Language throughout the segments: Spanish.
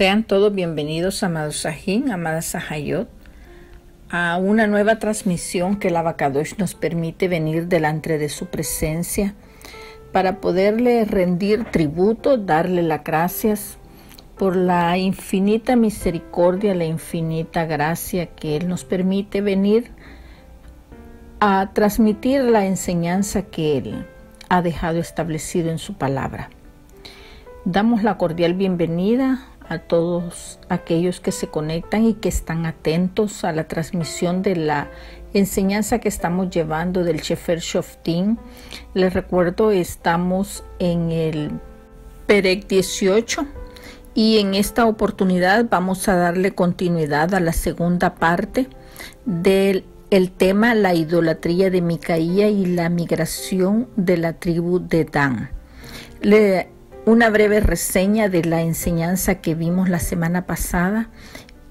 Sean todos bienvenidos, amados Sahin, amadas Sahayot, a una nueva transmisión que el Abacadosh nos permite venir delante de su presencia para poderle rendir tributo, darle las gracias por la infinita misericordia, la infinita gracia que Él nos permite venir a transmitir la enseñanza que Él ha dejado establecido en su palabra. Damos la cordial bienvenida a todos aquellos que se conectan y que están atentos a la transmisión de la enseñanza que estamos llevando del Sefer Shoftim. Les recuerdo, estamos en el Perek 18 y en esta oportunidad vamos a darle continuidad a la segunda parte del tema, la idolatría de Micaía y la migración de la tribu de Dan. Una breve reseña de la enseñanza que vimos la semana pasada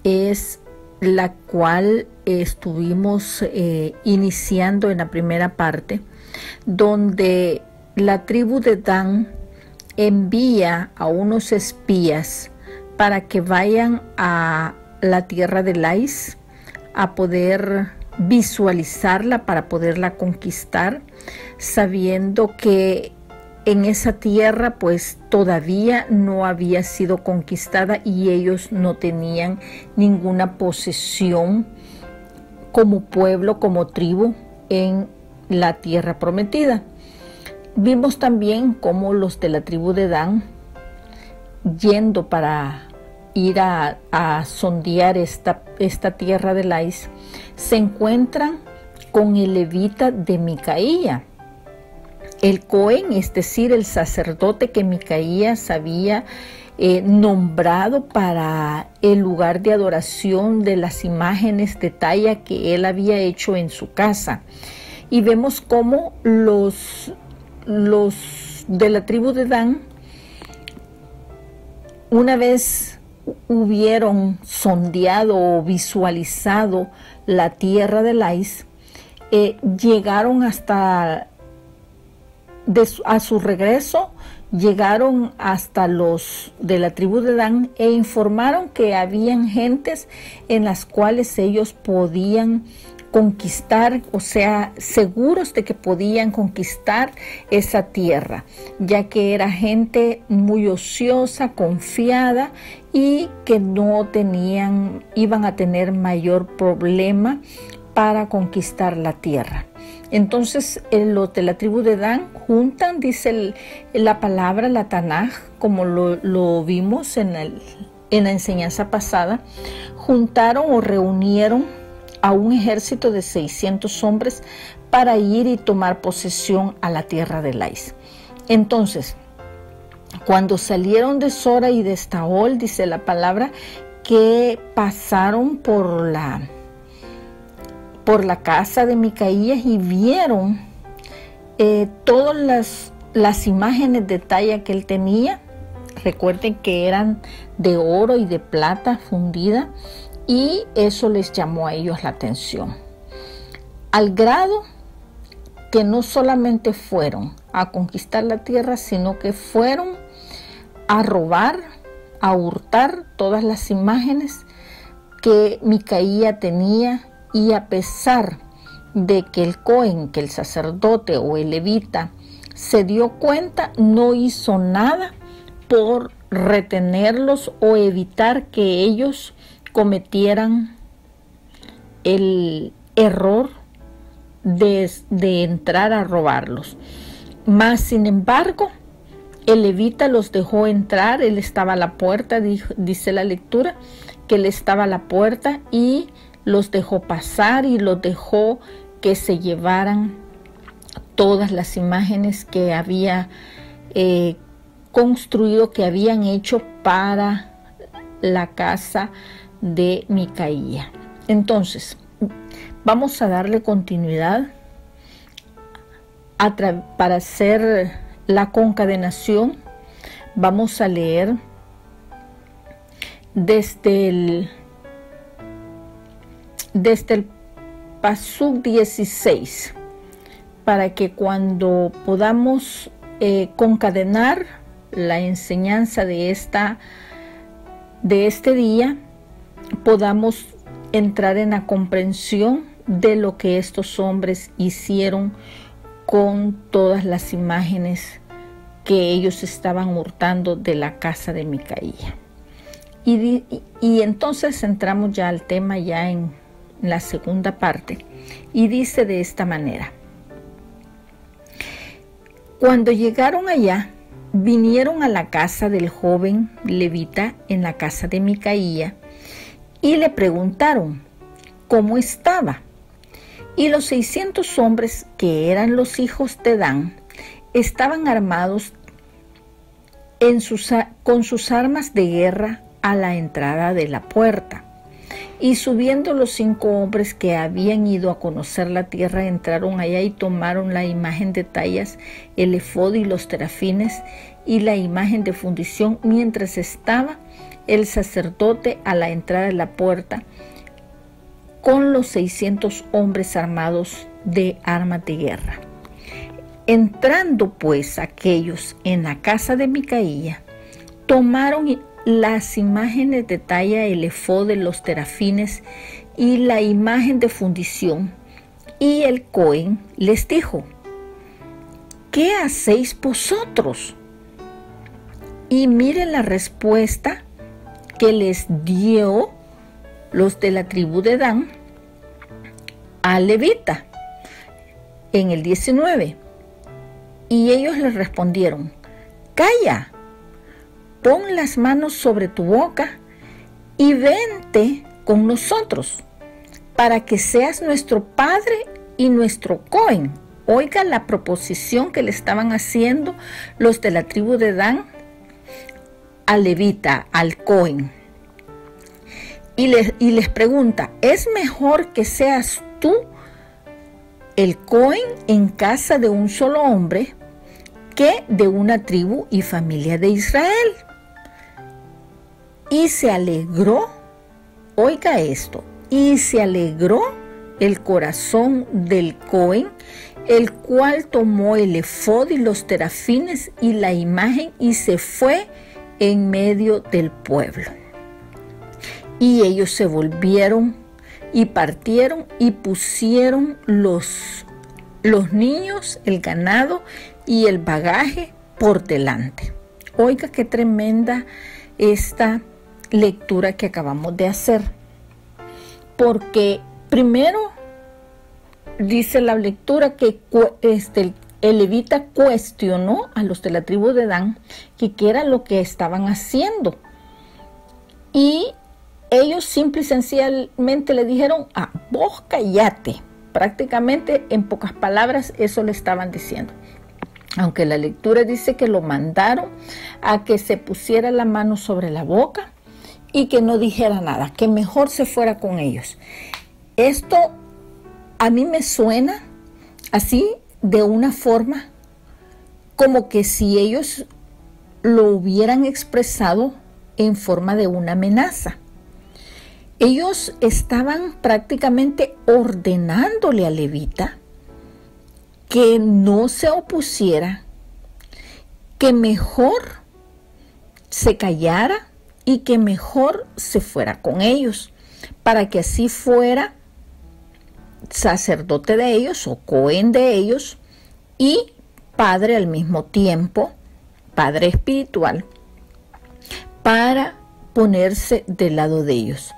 es la cual estuvimos iniciando en la primera parte, donde la tribu de Dan envía a unos espías para que vayan a la tierra de Lais a poder visualizarla, para poderla conquistar, sabiendo que en esa tierra pues todavía no había sido conquistada y ellos no tenían ninguna posesión como pueblo, como tribu en la tierra prometida. Vimos también cómo los de la tribu de Dan, yendo para ir a sondear esta tierra de Lais, se encuentran con el levita de Micaía, el Cohen, es decir, el sacerdote que Micaías había nombrado para el lugar de adoración de las imágenes de talla que él había hecho en su casa. Y vemos cómo los de la tribu de Dan, una vez hubieron sondeado o visualizado la tierra de Lais, llegaron a su regreso, llegaron hasta los de la tribu de Dan e informaron que habían gentes en las cuales ellos podían conquistar, o sea, seguros de que podían conquistar esa tierra, ya que era gente muy ociosa, confiada y que no iban a tener mayor problema para conquistar la tierra. Entonces los de la tribu de Dan juntan, dice la palabra, la Tanaj, como lo vimos en la enseñanza pasada, juntaron o reunieron a un ejército de 600 hombres para ir y tomar posesión a la tierra de Lais. Entonces, cuando salieron de Sora y de Estaol, dice la palabra, que pasaron por la casa de Micaías y vieron todas las imágenes de talla que él tenía. Recuerden que eran de oro y de plata fundida, y eso les llamó a ellos la atención, al grado que no solamente fueron a conquistar la tierra, sino que fueron a robar, a hurtar todas las imágenes que Micaía tenía. Y a pesar de que el Cohen, que el sacerdote o el levita, se dio cuenta, no hizo nada por retenerlos o evitar que ellos cometieran el error de entrar a robarlos. Mas, sin embargo, el levita los dejó entrar. Él estaba a la puerta, dice la lectura, que él estaba a la puerta y los dejó pasar y los dejó que se llevaran todas las imágenes que había construido, que habían hecho para la casa de Micaía. Entonces, vamos a darle continuidad para hacer la concadenación. Vamos a leer desde el Pasuk 16, para que cuando podamos concadenar la enseñanza de esta de este día podamos entrar en la comprensión de lo que estos hombres hicieron con todas las imágenes que ellos estaban hurtando de la casa de Micaía. Y entonces entramos ya al tema, ya en la segunda parte, y dice de esta manera: cuando llegaron allá, vinieron a la casa del joven levita en la casa de Micaía y le preguntaron cómo estaba. Y los 600 hombres que eran los hijos de Dan estaban armados con sus armas de guerra a la entrada de la puerta. Y subiendo los 5 hombres que habían ido a conocer la tierra, entraron allá y tomaron la imagen de tallas, el efod y los terafines y la imagen de fundición, mientras estaba el sacerdote a la entrada de la puerta con los 600 hombres armados de armas de guerra. Entrando pues aquellos en la casa de Micaía, tomaron las imágenes de talla, el efod de los terafines y la imagen de fundición, y el Cohen les dijo: ¿qué hacéis vosotros? Y miren la respuesta que les dio los de la tribu de Dan al levita en el 19. Y ellos les respondieron: calla, pon las manos sobre tu boca y vente con nosotros, para que seas nuestro padre y nuestro Cohen. Oiga la proposición que le estaban haciendo los de la tribu de Dan al levita, al Cohen. Y les pregunta: ¿es mejor que seas tú el Cohen en casa de un solo hombre que de una tribu y familia de Israel? Y se alegró, oiga esto, y se alegró el corazón del Cohen, el cual tomó el efod y los terafines y la imagen y se fue en medio del pueblo. Y ellos se volvieron y partieron y pusieron los niños, el ganado y el bagaje por delante. Oiga qué tremenda esta lectura que acabamos de hacer, porque primero dice la lectura que el levita cuestionó a los de la tribu de Dan que qué era lo que estaban haciendo, y ellos simple y sencillamente le dijeron: vos callate. Prácticamente, en pocas palabras, eso le estaban diciendo. Aunque la lectura dice que lo mandaron a que se pusiera la mano sobre la boca y que no dijera nada, que mejor se fuera con ellos. Esto a mí me suena así, de una forma como que si ellos lo hubieran expresado en forma de una amenaza. Ellos estaban prácticamente ordenándole al levita que no se opusiera, que mejor se callara y que mejor se fuera con ellos, para que así fuera sacerdote de ellos o Cohen de ellos y padre al mismo tiempo, padre espiritual, para ponerse del lado de ellos.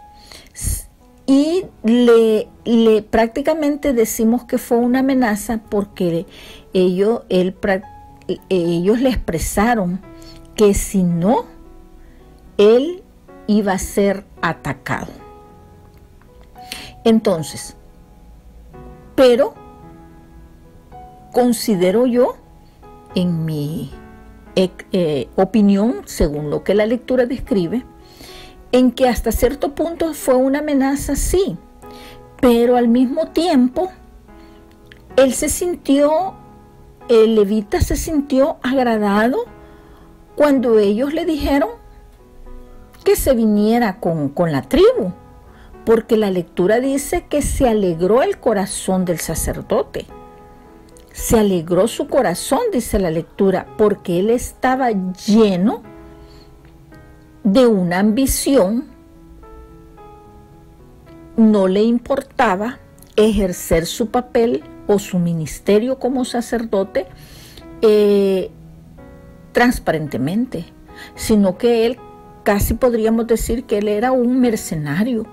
Y le prácticamente decimos que fue una amenaza porque ellos le expresaron que si no, él iba a ser atacado. Entonces, pero considero yo, en mi opinión, según lo que la lectura describe, en que hasta cierto punto fue una amenaza, sí, pero al mismo tiempo el levita se sintió agradado cuando ellos le dijeron que se viniera con la tribu, porque la lectura dice que se alegró el corazón del sacerdote. Se alegró su corazón, dice la lectura, porque él estaba lleno de una ambición, no le importaba ejercer su papel o su ministerio como sacerdote transparentemente, sino que él, casi podríamos decir que él era un mercenario,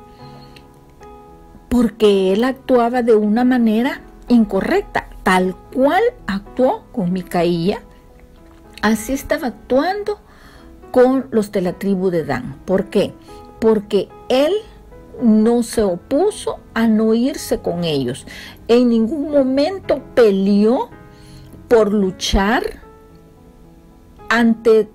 porque él actuaba de una manera incorrecta, tal cual actuó con Micaía, así estaba actuando con los de la tribu de Dan. ¿Por qué? Porque él no se opuso a no irse con ellos. En ningún momento peleó por luchar ante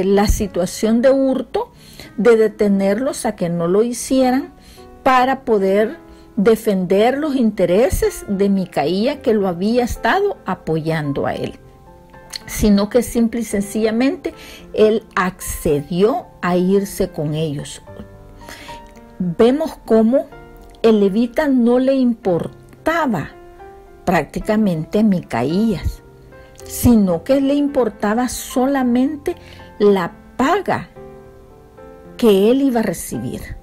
la situación de hurto, de detenerlos a que no lo hicieran para poder defender los intereses de Micaía, que lo había estado apoyando a él, sino que simple y sencillamente él accedió a irse con ellos. Vemos cómo el levita no le importaba prácticamente a Micaías, sino que le importaba solamente la paga que él iba a recibir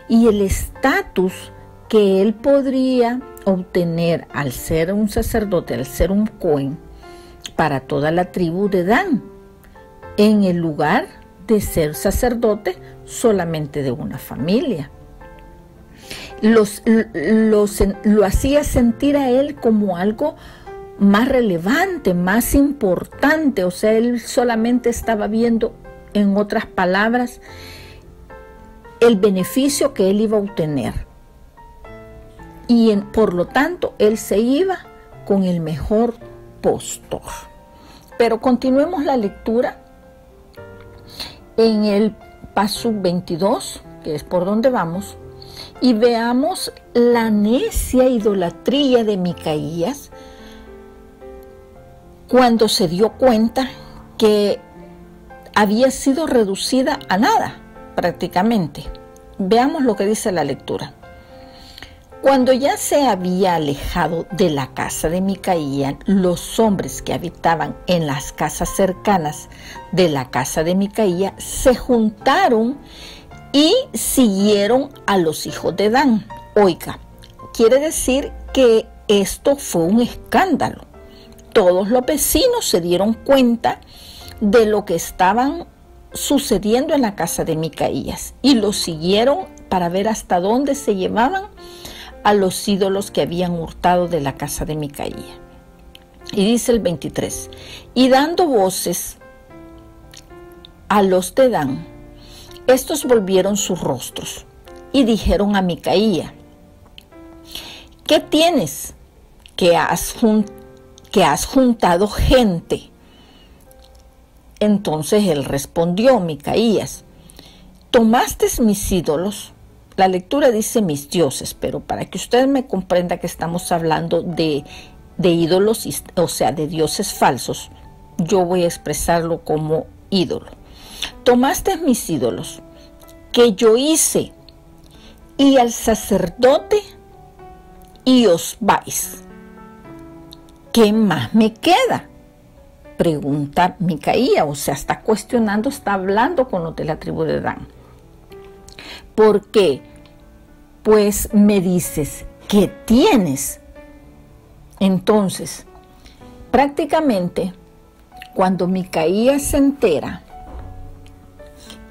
y el estatus que él podría obtener al ser un sacerdote, al ser un cohen para toda la tribu de Dan, en el lugar de ser sacerdote solamente de una familia. Lo hacía sentir a él como algo más relevante, más importante. O sea, él solamente estaba viendo, en otras palabras, el beneficio que él iba a obtener. Y por lo tanto, él se iba con el mejor postor. Pero continuemos la lectura en el Pasuk 22, que es por donde vamos, y veamos la necia idolatría de Micaías cuando se dio cuenta que había sido reducida a nada, prácticamente. Veamos lo que dice la lectura. Cuando ya se había alejado de la casa de Micaía, los hombres que habitaban en las casas cercanas de la casa de Micaía se juntaron y siguieron a los hijos de Dan. Oiga, quiere decir que esto fue un escándalo. Todos los vecinos se dieron cuenta de lo que estaban sucediendo en la casa de Micaías y lo siguieron para ver hasta dónde se llevaban a los ídolos que habían hurtado de la casa de Micaía. Y dice el 23, y dando voces a los de Dan, estos volvieron sus rostros y dijeron a Micaía, ¿qué tienes que has juntado gente? Entonces él respondió, Micaías, ¿tomaste mis ídolos? La lectura dice mis dioses, pero para que usted me comprenda que estamos hablando de ídolos, o sea, de dioses falsos, yo voy a expresarlo como ídolo. Tomaste mis ídolos que yo hice y al sacerdote y os vais. ¿Qué más me queda? Pregunta Micaía, o sea, está cuestionando, está hablando con los de la tribu de Dan. ¿Por qué? Pues me dices, ¿qué tienes? Entonces, prácticamente, cuando Micaía se entera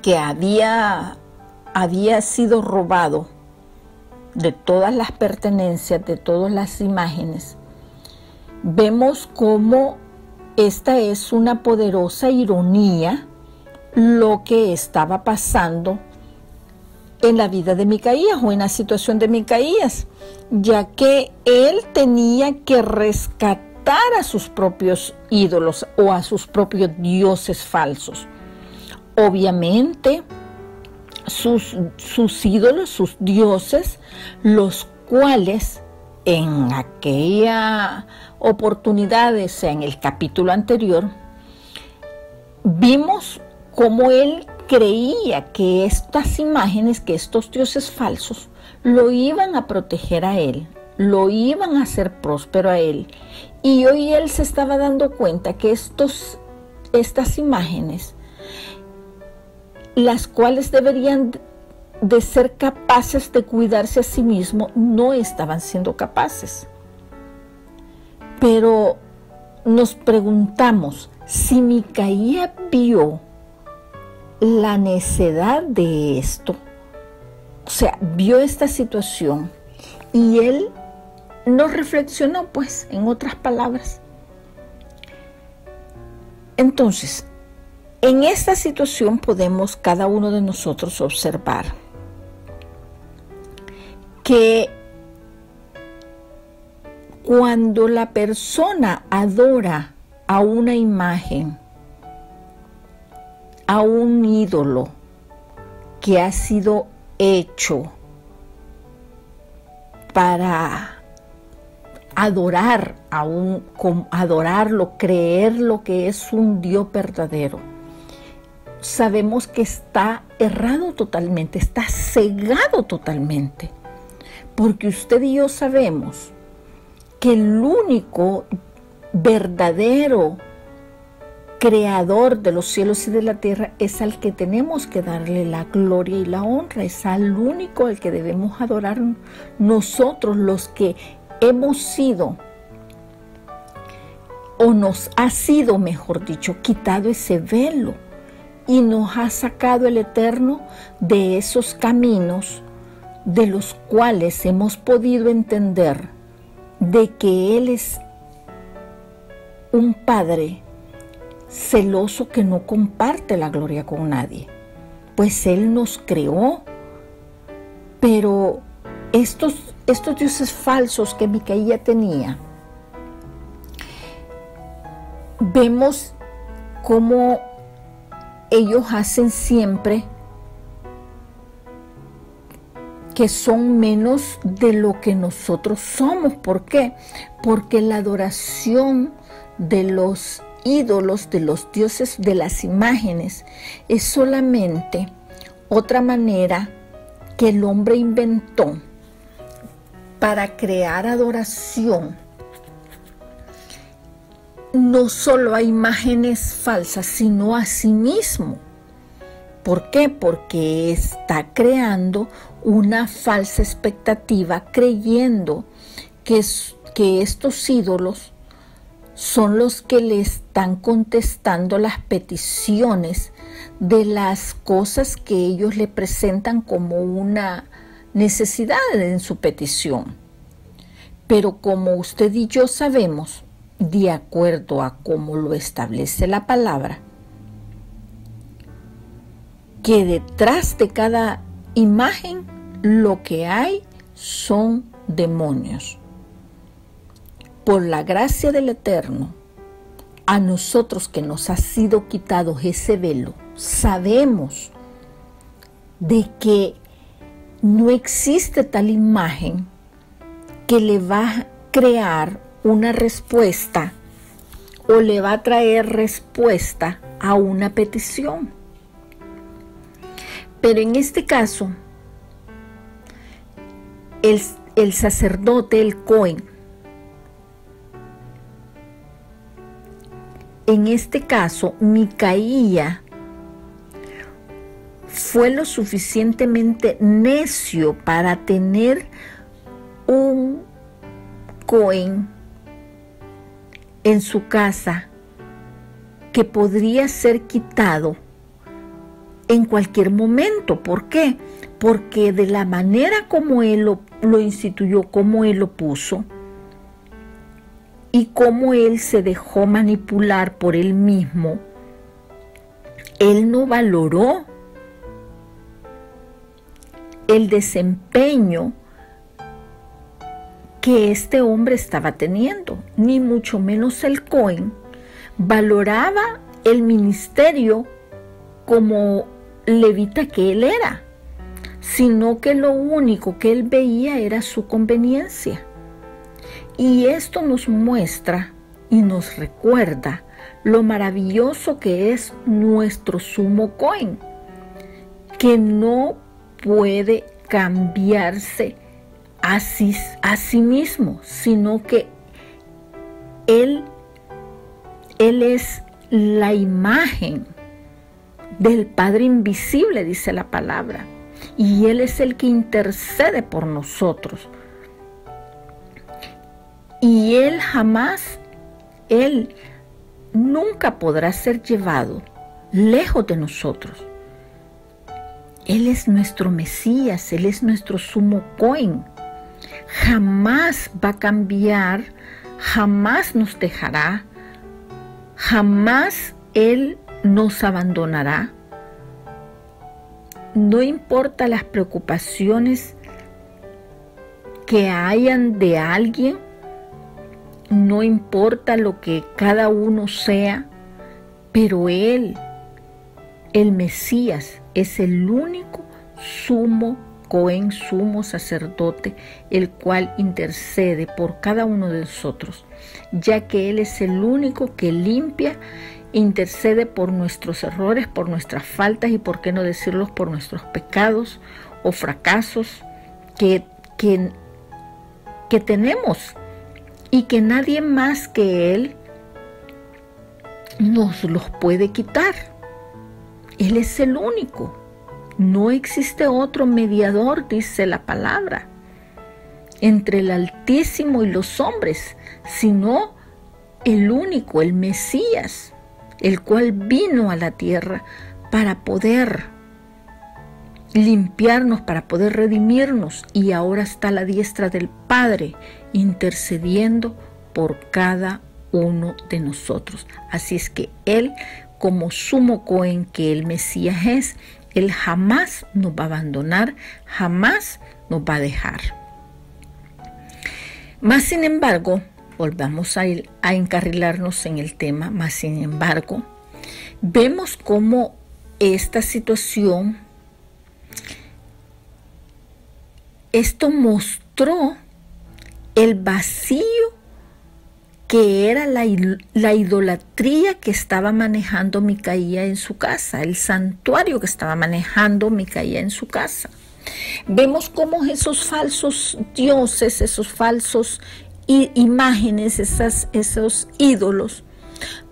que había sido robado de todas las pertenencias, de todas las imágenes, vemos cómo esta es una poderosa ironía lo que estaba pasando en la vida de Micaías o en la situación de Micaías, ya que él tenía que rescatar a sus propios ídolos o a sus propios dioses falsos. Obviamente, sus ídolos, sus dioses, los cuales en aquella oportunidad, o sea, en el capítulo anterior, vimos cómo él creía que estas imágenes, que estos dioses falsos, lo iban a proteger a él, lo iban a hacer próspero a él. Y hoy él se estaba dando cuenta que estas imágenes las cuales deberían de ser capaces de cuidarse a sí mismos, no estaban siendo capaces. Pero nos preguntamos si Micaía vio la necedad de esto, o sea, vio esta situación y él no reflexionó, pues, en otras palabras. Entonces, en esta situación podemos cada uno de nosotros observar que cuando la persona adora a una imagen, a un ídolo que ha sido hecho para adorarlo, creer lo que es un Dios verdadero, sabemos que está errado totalmente, está cegado totalmente, porque usted y yo sabemos que el único verdadero creador de los cielos y de la tierra es al que tenemos que darle la gloria y la honra, es al único al que debemos adorar nosotros, los que hemos sido, o nos ha sido, mejor dicho, quitado ese velo y nos ha sacado el Eterno de esos caminos de los cuales hemos podido entender de que Él es un Padre celoso que no comparte la gloria con nadie, pues Él nos creó. Pero estos dioses falsos que Micaía tenía, vemos cómo ellos hacen siempre que son menos de lo que nosotros somos. ¿Por qué? Porque la adoración de los ídolos, de los dioses, de las imágenes, es solamente otra manera que el hombre inventó para crear adoración, no solo a imágenes falsas, sino a sí mismo. ¿Por qué? Porque está creando una falsa expectativa, creyendo que estos ídolos son los que le están contestando las peticiones de las cosas que ellos le presentan como una necesidad en su petición. Pero como usted y yo sabemos, de acuerdo a cómo lo establece la palabra, que detrás de cada imagen lo que hay son demonios. Por la gracia del Eterno, a nosotros que nos ha sido quitado ese velo, sabemos de que no existe tal imagen que le va a crear una respuesta o le va a traer respuesta a una petición. Pero en este caso, el sacerdote, el Cohen, en este caso, Micaía fue lo suficientemente necio para tener un Cohen en su casa que podría ser quitado en cualquier momento. ¿Por qué? Porque de la manera como él lo instituyó, como él lo puso, y cómo él se dejó manipular por él mismo, él no valoró el desempeño que este hombre estaba teniendo, ni mucho menos el Cohen valoraba el ministerio como levita que él era, sino que lo único que él veía era su conveniencia. Y esto nos muestra y nos recuerda lo maravilloso que es nuestro sumo Cohen, que no puede cambiarse a sí mismo, sino que él es la imagen del Padre invisible, dice la palabra. Y Él es el que intercede por nosotros. Y Él nunca podrá ser llevado lejos de nosotros. Él es nuestro Mesías, Él es nuestro sumo Cohen. Jamás va a cambiar, jamás nos dejará, jamás Él nos abandonará. No importa las preocupaciones que hayan de alguien, no importa lo que cada uno sea, pero Él, el Mesías, es el único sumo Cohen, sumo sacerdote, el cual intercede por cada uno de nosotros, ya que Él es el único que limpia, intercede por nuestros errores, por nuestras faltas y, por qué no decirlo, por nuestros pecados o fracasos que tenemos, y que nadie más que Él nos los puede quitar. Él es el único. No existe otro mediador, dice la palabra, entre el Altísimo y los hombres, sino el único, el Mesías, el cual vino a la tierra para poder limpiarnos, para poder redimirnos, y ahora está a la diestra del Padre intercediendo por cada uno de nosotros. Así es que Él, como sumo Cohen que el Mesías es, Él jamás nos va a abandonar, jamás nos va a dejar. Más sin embargo, volvamos a encarrilarnos en el tema, más sin embargo, vemos cómo esta situación, esto mostró el vacío que era la idolatría que estaba manejando Micaía en su casa, el santuario que estaba manejando Micaía en su casa. Vemos cómo esos falsos dioses, esos falsos imágenes, esos ídolos,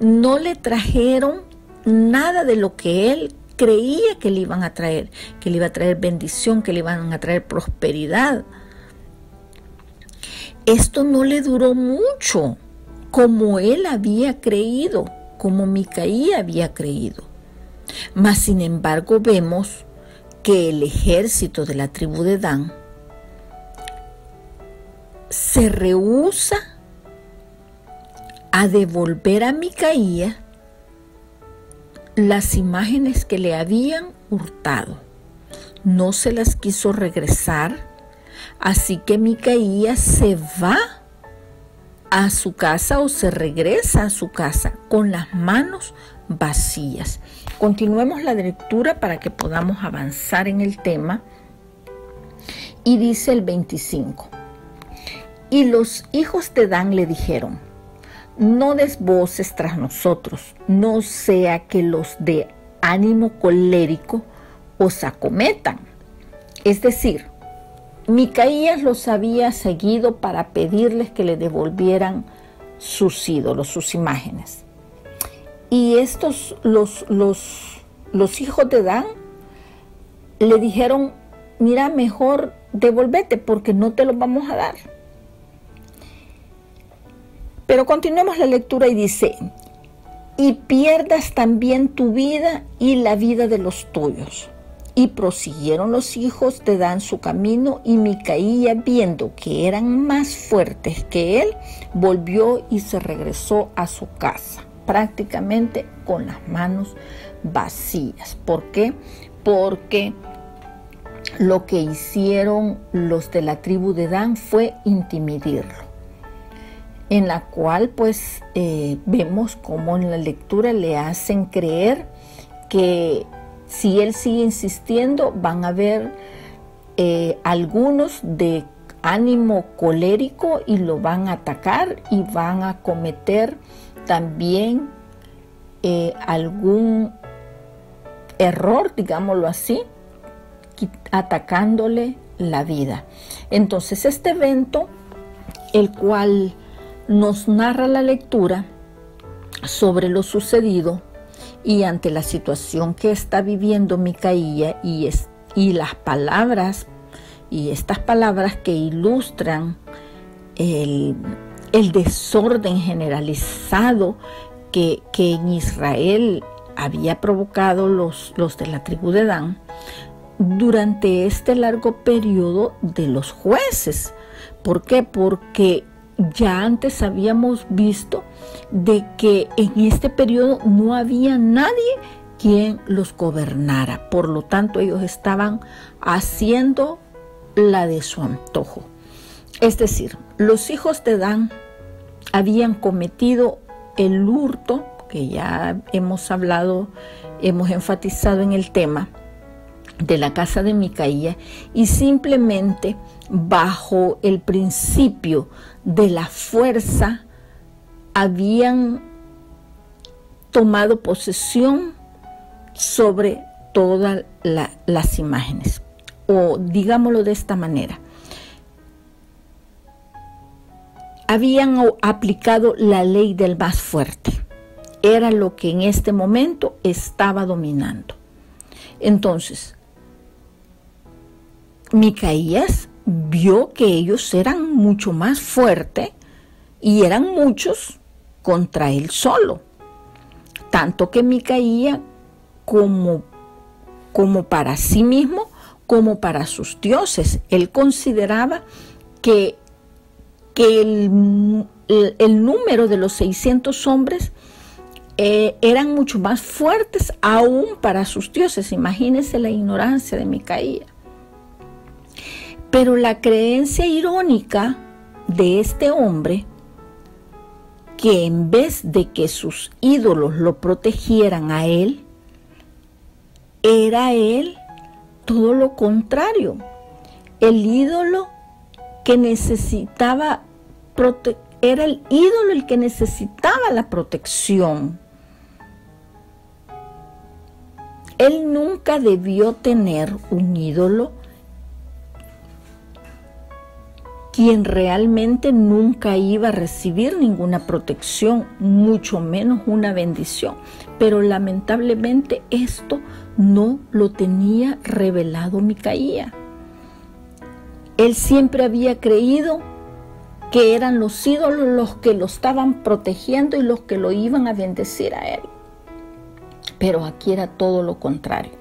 no le trajeron nada de lo que él creía que le iban a traer, que le iba a traer bendición, que le iban a traer prosperidad. Esto no le duró mucho, como él había creído, como Micaía había creído. Mas sin embargo vemos que el ejército de la tribu de Dan se rehúsa a devolver a Micaía las imágenes que le habían hurtado. No se las quiso regresar, así que Micaía se va a su casa, o se regresa a su casa con las manos vacías. Continuemos la lectura para que podamos avanzar en el tema. Y dice el 25: y los hijos de Dan le dijeron: no des voces tras nosotros, no sea que los de ánimo colérico os acometan. Es decir, Micaías los había seguido para pedirles que le devolvieran sus ídolos, sus imágenes. Y estos, los hijos de Dan, le dijeron: mira, mejor devolvete porque no te los vamos a dar. Pero continuemos la lectura y dice: y pierdas también tu vida y la vida de los tuyos. Y prosiguieron los hijos de Dan su camino, y Micaía, viendo que eran más fuertes que él, volvió y se regresó a su casa, prácticamente con las manos vacías. ¿Por qué? Porque lo que hicieron los de la tribu de Dan fue intimidarlo, en la cual pues vemos cómo en la lectura le hacen creer que si él sigue insistiendo, van a haber algunos de ánimo colérico y lo van a atacar y van a cometer también algún error, digámoslo así, atacándole la vida. Entonces este evento, el cual nos narra la lectura sobre lo sucedido, Y ante la situación que está viviendo Micaía y las palabras, y estas palabras que ilustran el desorden generalizado que en Israel había provocado los de la tribu de Dan durante este largo periodo de los jueces. ¿Por qué? Porque ya antes habíamos visto de que en este periodo no había nadie quien los gobernara. Por lo tanto, ellos estaban haciendo la de su antojo. Es decir, los hijos de Dan habían cometido el hurto, que ya hemos hablado, hemos enfatizado en el tema de la casa de Micaía, y simplemente bajo el principio de la fuerza habían tomado posesión sobre todas las imágenes. O digámoslo de esta manera, habían aplicado la ley del más fuerte. Era lo que en este momento estaba dominando. Entonces, Micaías vio que ellos eran mucho más fuertes y eran muchos contra él solo. Tanto que Micaía, como para sí mismo, como para sus dioses, él consideraba que el número de los 600 hombres eran mucho más fuertes aún para sus dioses. Imagínense la ignorancia de Micaía. Pero la creencia irónica de este hombre, que en vez de que sus ídolos lo protegieran a él, era él todo lo contrario. El ídolo que necesitaba era el ídolo el que necesitaba la protección. Él nunca debió tener un ídolo quien realmente nunca iba a recibir ninguna protección, mucho menos una bendición. Pero lamentablemente esto no lo tenía revelado Micaía. Él siempre había creído que eran los ídolos los que lo estaban protegiendo y los que lo iban a bendecir a él. Pero aquí era todo lo contrario.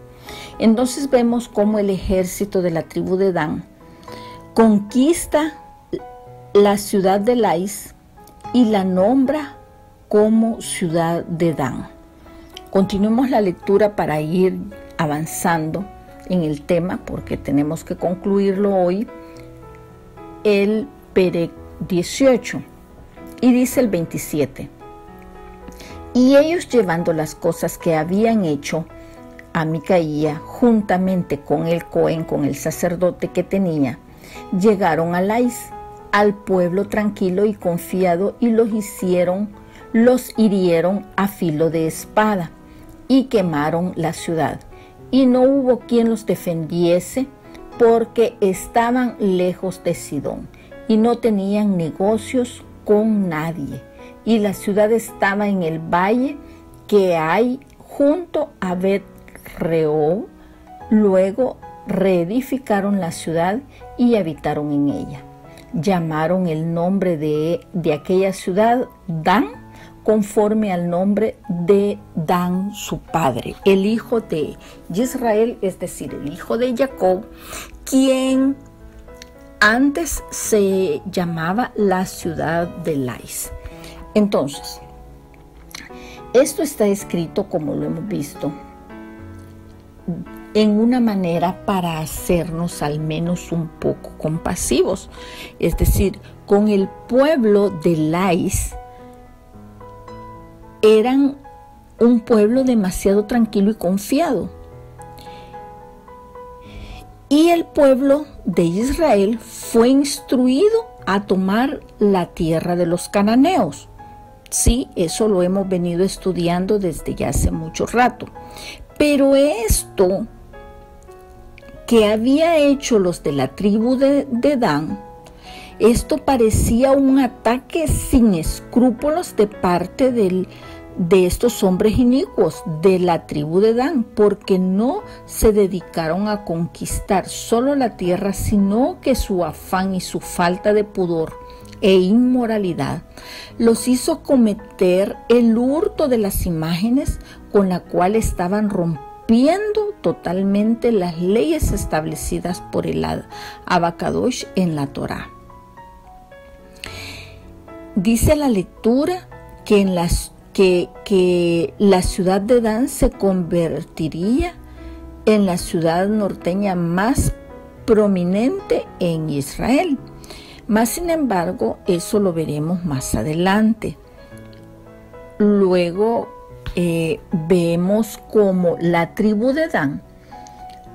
Entonces vemos cómo el ejército de la tribu de Dan conquista la ciudad de Lais y la nombra como ciudad de Dan. Continuemos la lectura para ir avanzando en el tema, porque tenemos que concluirlo hoy. El Perec 18, y dice el 27: y ellos, llevando las cosas que habían hecho a Micaía, juntamente con el Cohen, con el sacerdote que tenía, llegaron a Lais, al pueblo tranquilo y confiado, y los hirieron a filo de espada, y quemaron la ciudad. Y no hubo quien los defendiese, porque estaban lejos de Sidón, y no tenían negocios con nadie. Y la ciudad estaba en el valle que hay junto a Bet-rehob. Luego reedificaron la ciudad y habitaron en ella. Llamaron el nombre de aquella ciudad Dan, conforme al nombre de Dan, su padre, el hijo de Israel, es decir, el hijo de Jacob, quien antes se llamaba la ciudad de Lais. Entonces, esto está escrito, como lo hemos visto, en una manera para hacernos al menos un poco compasivos. Es decir, con el pueblo de Lais eran un pueblo demasiado tranquilo y confiado. Y el pueblo de Israel fue instruido a tomar la tierra de los cananeos. Sí, eso lo hemos venido estudiando desde ya hace mucho rato. Pero esto que había hecho los de la tribu de Dan, esto parecía un ataque sin escrúpulos de parte de estos hombres inicuos de la tribu de Dan, porque no se dedicaron a conquistar solo la tierra, sino que su afán y su falta de pudor e inmoralidad los hizo cometer el hurto de las imágenes con la cual estaban rompiendo totalmente las leyes establecidas por el Abacadosh en la Torá. Dice la lectura que la ciudad de Dan se convertiría en la ciudad norteña más prominente en Israel. Mas, sin embargo, eso lo veremos más adelante. Luego vemos cómo la tribu de Dan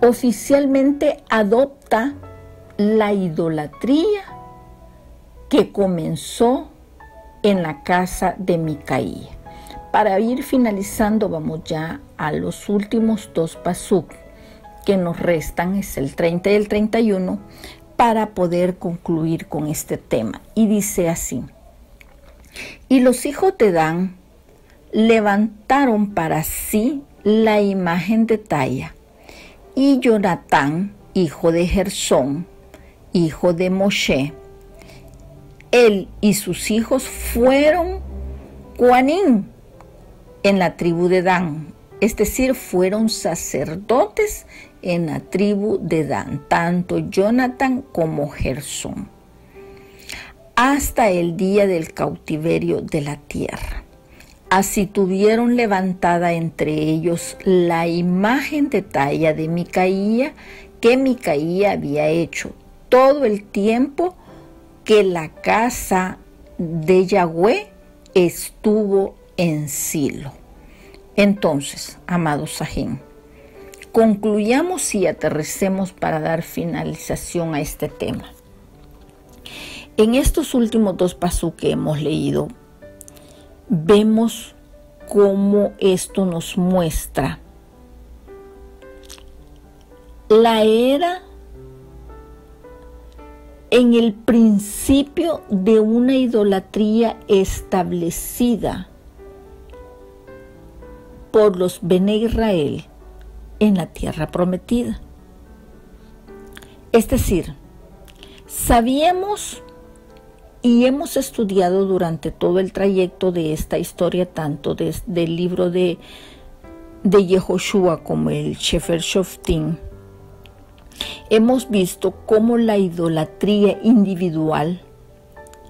oficialmente adopta la idolatría que comenzó en la casa de Micaía. Para ir finalizando, vamos ya a los últimos dos pasuk que nos restan, es el 30 y el 31, para poder concluir con este tema. Y dice así: y los hijos de Dan levantaron para sí la imagen de talla, y Jonatán, hijo de Gersón, hijo de Moshe, él y sus hijos fueron Coanim en la tribu de Dan, es decir, fueron sacerdotes en la tribu de Dan, tanto Jonatán como Gersón, hasta el día del cautiverio de la tierra. Así tuvieron levantada entre ellos la imagen de talla de Micaía, que Micaía había hecho todo el tiempo que la casa de Yahweh estuvo en Silo. Entonces, amados Sahim, concluyamos y aterricemos para dar finalización a este tema. En estos últimos dos pasuk que hemos leído, vemos cómo esto nos muestra la era en el principio de una idolatría establecida por los Bene Israel en la tierra prometida. Es decir, sabíamos y hemos estudiado durante todo el trayecto de esta historia, tanto desde el libro de Yehoshua como el Sefer Shoftim, hemos visto cómo la idolatría individual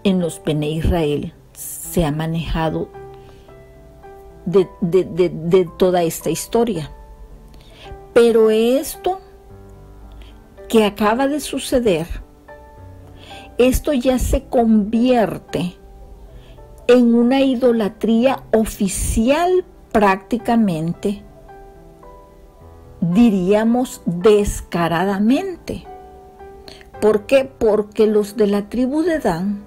en los Bene Israel se ha manejado de toda esta historia. Pero esto que acaba de suceder, esto ya se convierte en una idolatría oficial prácticamente, diríamos descaradamente. ¿Por qué? Porque los de la tribu de Dan,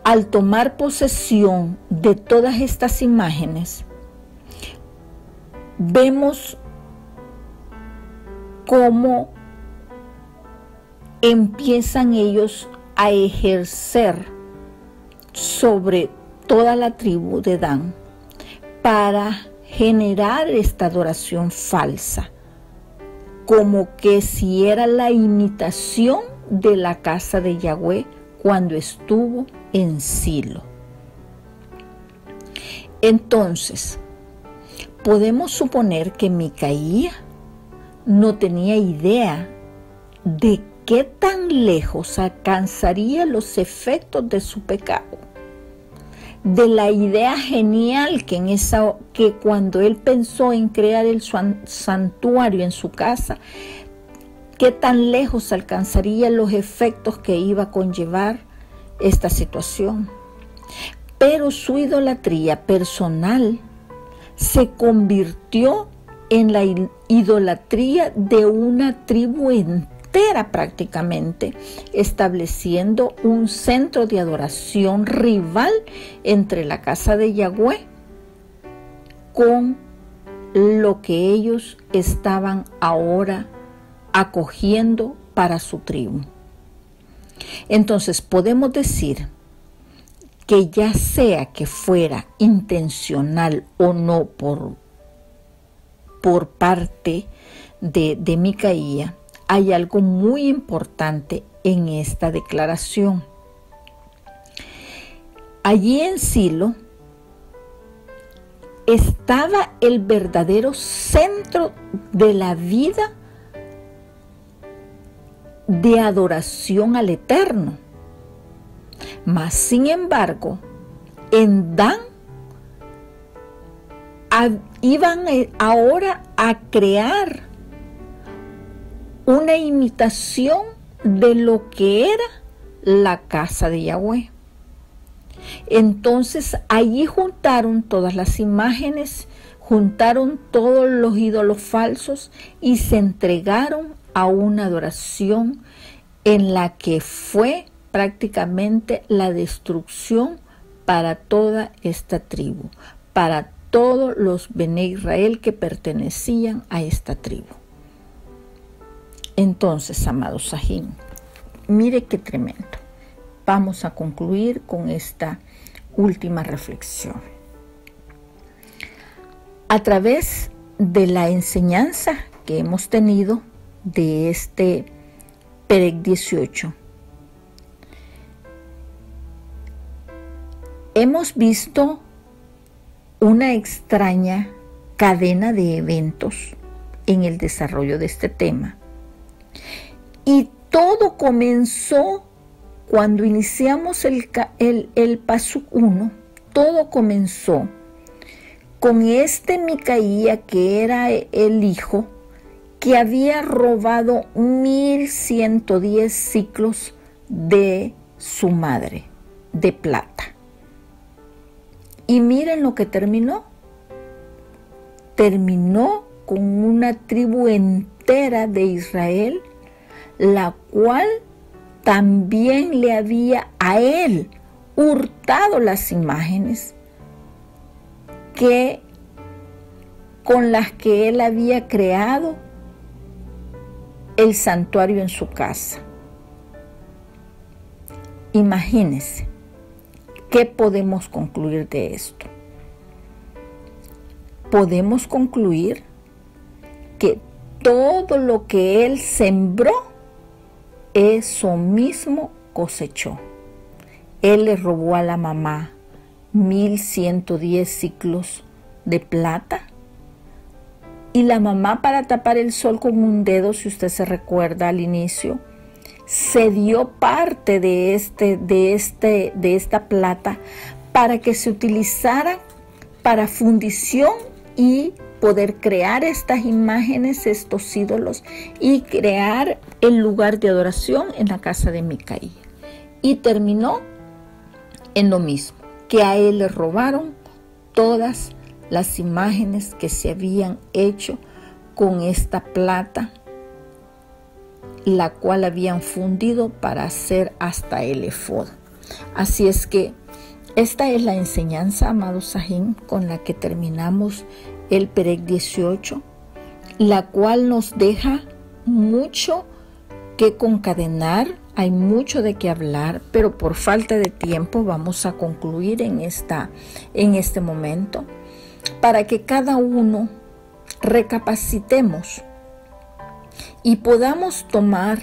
al tomar posesión de todas estas imágenes, vemos cómo empiezan ellos a ejercer sobre toda la tribu de Dan para generar esta adoración falsa, como que si era la imitación de la casa de Yahweh cuando estuvo en Silo. Entonces, podemos suponer que Micaía no tenía idea de qué tan lejos alcanzaría los efectos de su pecado, de la idea genial que cuando él pensó en crear el santuario en su casa, qué tan lejos alcanzaría los efectos que iba a conllevar esta situación. Pero su idolatría personal se convirtió en la idolatría de una tribu entera prácticamente, estableciendo un centro de adoración rival entre la casa de Yahweh con lo que ellos estaban ahora acogiendo para su tribu. Entonces podemos decir que ya sea que fuera intencional o no por parte de Micaía, hay algo muy importante en esta declaración. Allí en Silo estaba el verdadero centro de la vida de adoración al Eterno. Mas, sin embargo, en Dan iban ahora a crear una imitación de lo que era la casa de Yahweh. Entonces allí juntaron todas las imágenes, juntaron todos los ídolos falsos y se entregaron a una adoración en la que fue prácticamente la destrucción para toda esta tribu, para todos los Bené Israel que pertenecían a esta tribu. Entonces, amados Sahim, mire qué tremendo. Vamos a concluir con esta última reflexión. A través de la enseñanza que hemos tenido de este Perec 18, hemos visto una extraña cadena de eventos en el desarrollo de este tema. Y todo comenzó cuando iniciamos el Pasuk 1, todo comenzó con este Micaía, que era el hijo, que había robado 1110 ciclos de su madre, de plata. Y miren lo que terminó. Terminó con una tribu entera de Israel, la cual también le había a él hurtado las imágenes con las que él había creado el santuario en su casa. Imagínense, ¿qué podemos concluir de esto? Podemos concluir que todo lo que él sembró, eso mismo cosechó. Él le robó a la mamá 1110 ciclos de plata, y la mamá, para tapar el sol con un dedo, si usted se recuerda al inicio, se dio parte de esta plata para que se utilizara para fundición y poder crear estas imágenes, estos ídolos, y crear el lugar de adoración en la casa de Micaía. Y terminó en lo mismo, que a él le robaron todas las imágenes que se habían hecho con esta plata, la cual habían fundido para hacer hasta el efod. Así es que esta es la enseñanza, amados Sahim, con la que terminamos el Perec 18, la cual nos deja mucho que concadenar, hay mucho de qué hablar, pero por falta de tiempo vamos a concluir en este momento, para que cada uno recapacitemos y podamos tomar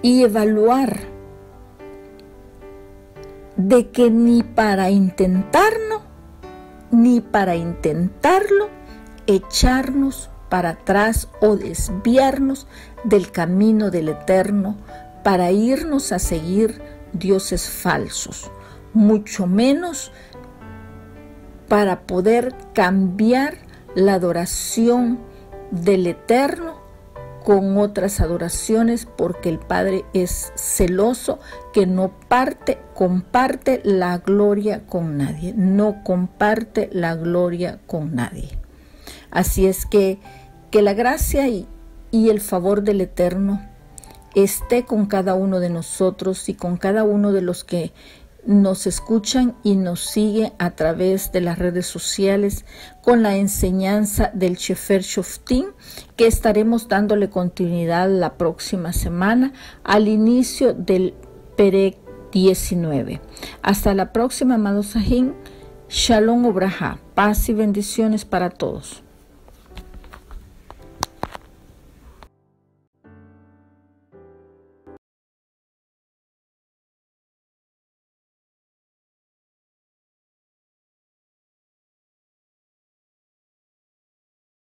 y evaluar de que ni para intentarlo echarnos para atrás o desviarnos del camino del Eterno para irnos a seguir dioses falsos, mucho menos para poder cambiar la adoración del Eterno con otras adoraciones, porque el Padre es celoso, que no comparte la gloria con nadie, no comparte la gloria con nadie. Así es que la gracia y el favor del Eterno esté con cada uno de nosotros y con cada uno de los que nos escuchan y nos siguen a través de las redes sociales con la enseñanza del Sefer Shoftim, que estaremos dándole continuidad la próxima semana al inicio del Perec 19. Hasta la próxima, amados Sajín. Shalom Obraja, paz y bendiciones para todos.